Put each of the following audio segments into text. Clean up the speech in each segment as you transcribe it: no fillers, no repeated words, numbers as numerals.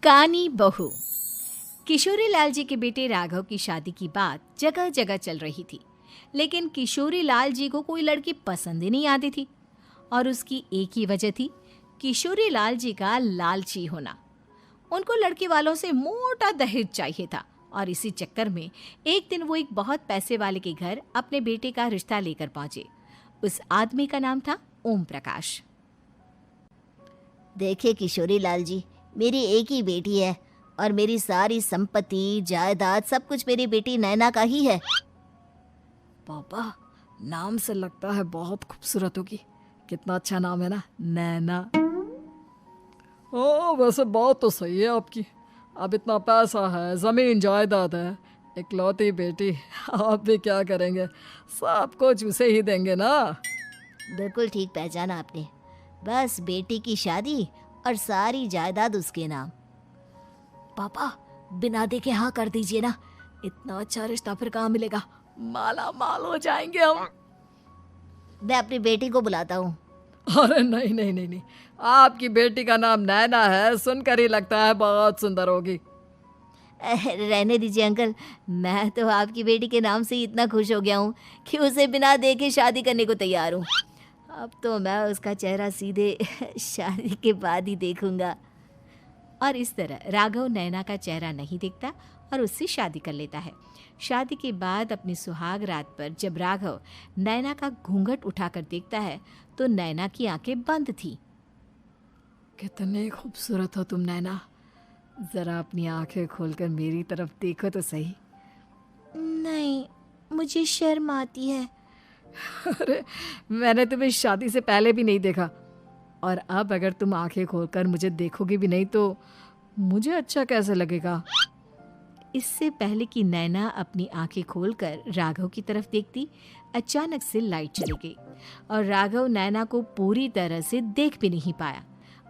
कानी बहू। किशोरी लाल जी के बेटे राघव की शादी की बात जगह जगह चल रही थी, लेकिन किशोरी लाल जी को कोई लड़की पसंद ही नहीं आती थी। और उसकी एक ही वजह थी, किशोरी लाल जी का लालची होना। उनको लड़की वालों से मोटा दहेज चाहिए था और इसी चक्कर में एक दिन वो एक बहुत पैसे वाले के घर अपने बेटे का रिश्ता लेकर पहुंचे। उस आदमी का नाम था ओम प्रकाश। देखिए किशोरी लाल जी, मेरी एक ही बेटी है और मेरी सारी संपत्ति जायदाद सब कुछ मेरी बेटी नैना का ही है। पापा, नाम से लगता है बहुत खूबसूरत होगी। कितना अच्छा नाम है ना, नैना। ओ, वैसे बात तो सही है आपकी। अब इतना पैसा है, जमीन जायदाद है, इकलौती बेटी, आप भी क्या करेंगे? सब कुछ उसे ही देंगे ना। बिल्कुल ठीक पहचाना आपने। बस बेटी की शादी और सारी जायदाद उसके नाम। पापा, बिना देखे हाँ कर दीजिए ना। इतना अच्छा रिश्ता फिर कहाँ मिलेगा? माला माल हो जाएंगे हम। मैं अपनी बेटी को बुलाता हूँ। अरे नहीं नहीं नहीं नहीं, आपकी बेटी का नाम नैना है, सुनकर ही लगता है बहुत सुंदर होगी। रहने दीजिए अंकल, मैं तो आपकी बेटी के नाम से ही इतना खुश हो गया हूँ कि उसे बिना देखे शादी करने को तैयार हूँ। अब तो मैं उसका चेहरा सीधे शादी के बाद ही देखूंगा। और इस तरह राघव नैना का चेहरा नहीं देखता और उससे शादी कर लेता है। शादी के बाद अपनी सुहाग रात पर जब राघव नैना का घूंघट उठाकर देखता है तो नैना की आंखें बंद थी। कितने खूबसूरत हो तुम नैना, जरा अपनी आंखें खोलकर मेरी तरफ देखो तो सही। नहीं, मुझे शर्म आती है। अरे, मैंने तुम्हें शादी से पहले भी नहीं देखा, और अब अगर तुम आंखें खोलकर मुझे देखोगी भी नहीं तो मुझे अच्छा कैसे लगेगा? इससे पहले कि नैना अपनी आंखें खोलकर राघव की तरफ देखती, अचानक से लाइट चली गई और राघव नैना को पूरी तरह से देख भी नहीं पाया।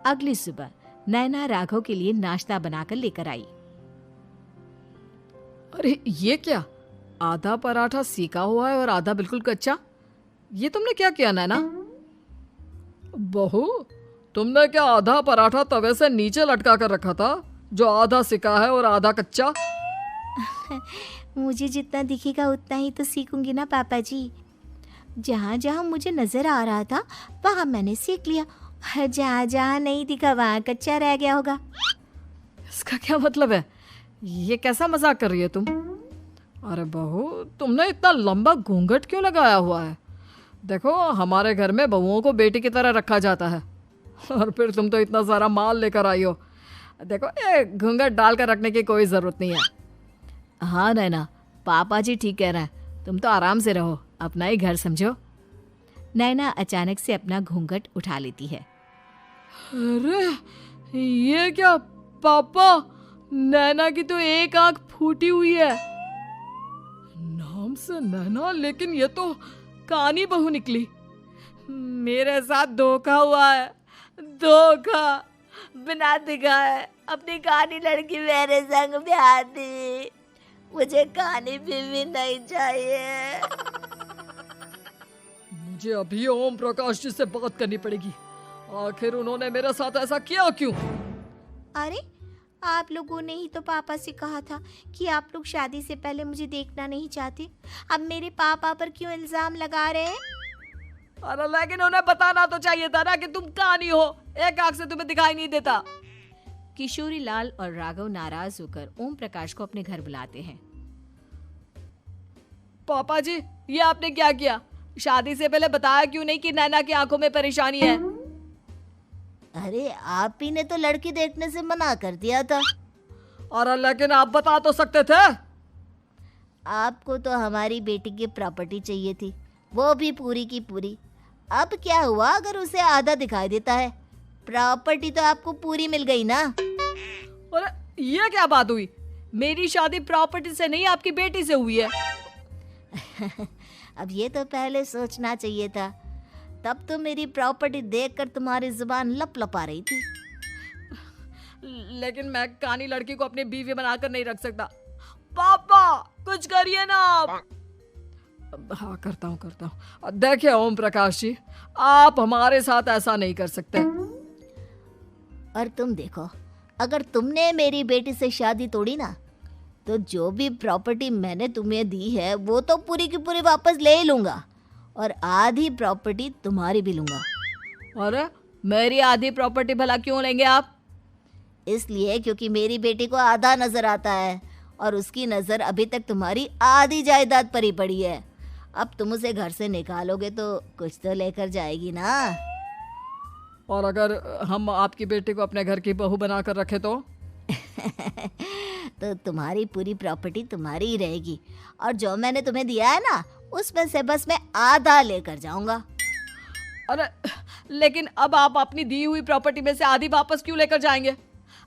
अगली सुबह नैना राघव के लिए नाश्ता बनाकर लेकर आई। अरे ये क्या, आधा पराठा सेका हुआ है और आधा बिल्कुल कच्चा। ये तुमने क्या किया नैना? बहू, तुमने क्या आधा पराठा तवे से नीचे लटका कर रखा था, जो आधा सिका है और आधा कच्चा? मुझे जितना दिखेगा उतना ही तो सीखूंगी ना पापा जी। जहाँ जहाँ मुझे नजर आ रहा था वहाँ मैंने सीख लिया, जहाँ जहाँ नहीं दिखा वहाँ कच्चा रह गया होगा। इसका क्या मतलब है? ये कैसा मजाक कर रही है तुम? अरे बहू, तुमने इतना लंबा घूंघट क्यों लगाया हुआ है? देखो, हमारे घर में बहुओं को बेटी की तरह रखा जाता है, और फिर तुम तो इतना सारा माल लेकर आई हो। देखो, ये घूंघट डालकर रखने की कोई ज़रूरत नहीं है। हाँ नैना, पापा जी ठीक कह रहे हैं, तुम तो आराम से रहो, अपना ही घर समझो। नैना अचानक से अपना घूंघट उठा लेती है। अरे ये क्या पापा, नैना की तो एक आंख फूटी हुई है। नाम से नैना, लेकिन ये तो कानी बहू निकली। मेरे साथ धोखा हुआ है, धोखा। बिना दिखाए अपनी कानी लड़की मेरे संग ब्याह दी। मुझे कानी बीवी नहीं चाहिए। मुझे अभी ओम प्रकाश जी से बात करनी पड़ेगी। आखिर उन्होंने मेरे साथ ऐसा किया क्यों? अरे, आप लोगों ने ही तो पापा से कहा था कि आप लोग शादी से पहले मुझे देखना नहीं चाहते। अब मेरे पापा पर क्यों इल्जाम लगा रहे हैं? अरे लेकिन उन्हें बताना तो चाहिए था ना कि तुम कानी हो, एक आंख से तुम्हें दिखाई नहीं देता। किशोरी लाल और राघव नाराज होकर ओम प्रकाश को अपने घर बुलाते हैं। पापा जी, ये आपने क्या किया? शादी से पहले बताया क्यों नहीं कि नैना की आंखों में परेशानी है? अरे, आप ही ने तो लड़की देखने से मना कर दिया था। और लेकिन आप बता तो सकते थे। आपको तो हमारी बेटी की प्रॉपर्टी चाहिए थी, वो भी पूरी की पूरी। अब क्या हुआ अगर उसे आधा दिखाई देता है? प्रॉपर्टी तो आपको पूरी मिल गई ना। अरे ये क्या बात हुई? मेरी शादी प्रॉपर्टी से नहीं, आपकी बेटी से हुई है। अब ये तो पहले सोचना चाहिए था, तब तो मेरी प्रॉपर्टी देखकर तुम्हारी जुबान लप लपा रही थी। लेकिन मैं कानी लड़की को अपनी बीवी बनाकर नहीं रख सकता। पापा, कुछ करिए ना आप। हाँ, करता हूँ। देखिए ओम प्रकाश जी, आप हमारे साथ ऐसा नहीं कर सकते। और तुम देखो, अगर तुमने मेरी बेटी से शादी तोड़ी ना, तो जो भी प्रॉपर्टी मैंने तुम्हें दी है वो तो पूरी की पूरी वापस ले ही लूँगा, और आधी प्रॉपर्टी तुम्हारी भी लूँगा। अरे मेरी आधी प्रॉपर्टी भला क्यों लेंगे आप? इसलिए क्योंकि मेरी बेटी को आधा नजर आता है और उसकी नज़र अभी तक तुम्हारी आधी जायदाद पर ही पड़ी है। अब तुम उसे घर से निकालोगे तो कुछ तो लेकर जाएगी ना। और अगर हम आपकी बेटी को अपने घर की बहू बनाकर रखे तो? तो तुम्हारी पूरी प्रॉपर्टी तुम्हारी ही रहेगी, और जो मैंने तुम्हें दिया है ना, उसमें से बस मैं आधा लेकर जाऊंगा। अरे लेकिन अब आप अपनी दी हुई प्रॉपर्टी में से आधी वापस क्यों लेकर जाएंगे?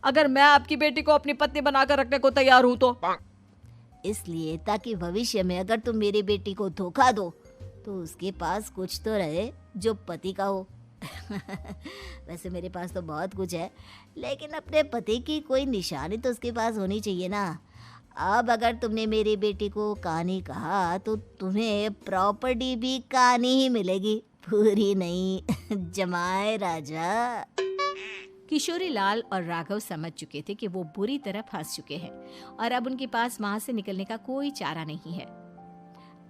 अगर मैं आपकी बेटी को अपनी पत्नी बनाकर रखने को तैयार हूं तो? इसलिए ताकि भविष्य में अगर तुम मेरी बेटी को धोखा दो तो उसके पास कुछ तो रहे जो पति का हो। वैसे मेरे पास तो बहुत कुछ है, लेकिन अपने पति की कोई निशानी तो उसके पास होनी चाहिए ना। अब अगर तुमने मेरी बेटी को कहानी कहा तो तुम्हें प्रॉपर्टी भी कहानी ही मिलेगी, पूरी नहीं। जमाए राजा। किशोरी लाल और राघव समझ चुके थे कि वो बुरी तरह फंस चुके हैं और अब उनके पास वहां से निकलने का कोई चारा नहीं है।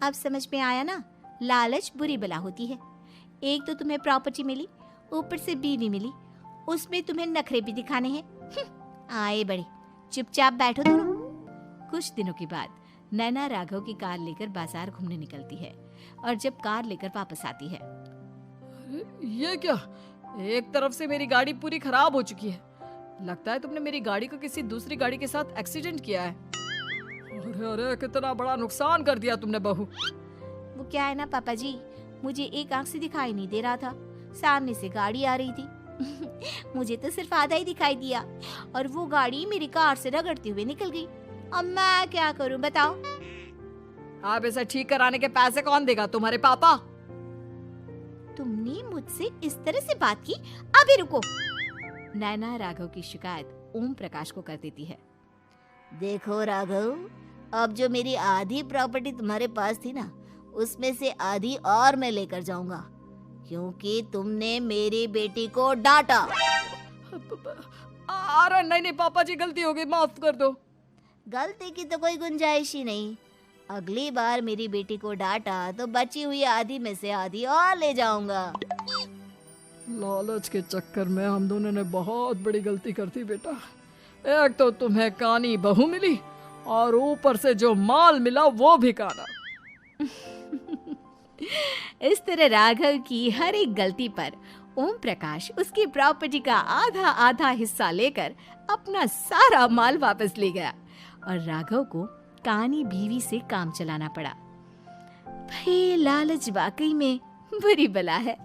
अब समझ में आया ना, लालच बुरी बला होती है। एक तो तुम्हें प्रॉपर्टी मिली, ऊपर से बीवी मिली, उसमें तुम्हें नखरे भी दिखाने हैं। आए बड़े, चुपचाप बैठो दोनों। कुछ दिनों के बाद नैना राघव की कार लेकर बाजार घूमने निकलती है और जब कार लेकर वापस आती है, ये क्या? एक तरफ से मेरी गाड़ी पूरी खराब हो चुकी है। लगता है तुमने मेरी गाड़ी को किसी दूसरी गाड़ी के साथ एक्सीडेंट किया है। अरे अरे कितना बड़ा नुकसान कर दिया तुमने बहू। वो क्या है ना पापा जी, मुझे एक आंख से दिखाई नहीं दे रहा था, सामने से गाड़ी आ रही थी। मुझे तो सिर्फ आधा ही दिखाई दिया और वो गाड़ी मेरी कार से रगड़ते हुए निकल गई। अब मैं क्या करूं बताओ? आप इसे ठीक कराने के पैसे कौन देगा? तुम्हारे पापा। तुमने मुझसे इस तरह से बात की? अभी रुको। नैना राघव की शिकायत ओम प्रकाश को कर देती है। देखो राघव, अब जो मेरी आधी प्रॉपर्टी तुम्हारे पास थी ना, उसमें से आधी और मैं लेकर जाऊंगा, क्योंकि तुमने मेरी बेटी को डांटा। अरे नहीं नहीं पापा जी, गलती हो गई, माफ कर दो। गलती की तो कोई गुंजाइश ही नहीं। अगली बार मेरी बेटी को डांटा तो बची हुई आधी में से आधी और ले जाऊंगा। लालच के चक्कर में हम दोनों ने बहुत बड़ी गलती कर दी बेटा। एक तो तुम्हें कानी बहू मिली और ऊपर से जो माल मिला वो भी काना। इस तरह राघव की हर एक गलती पर ओम प्रकाश उसकी प्रॉपर्टी का आधा आधा हिस्सा लेकर अपना सारा माल वापस ले गया और राघव को कानी बीवी से काम चलाना पड़ा। भाई लालच वाकई में बुरी बला है।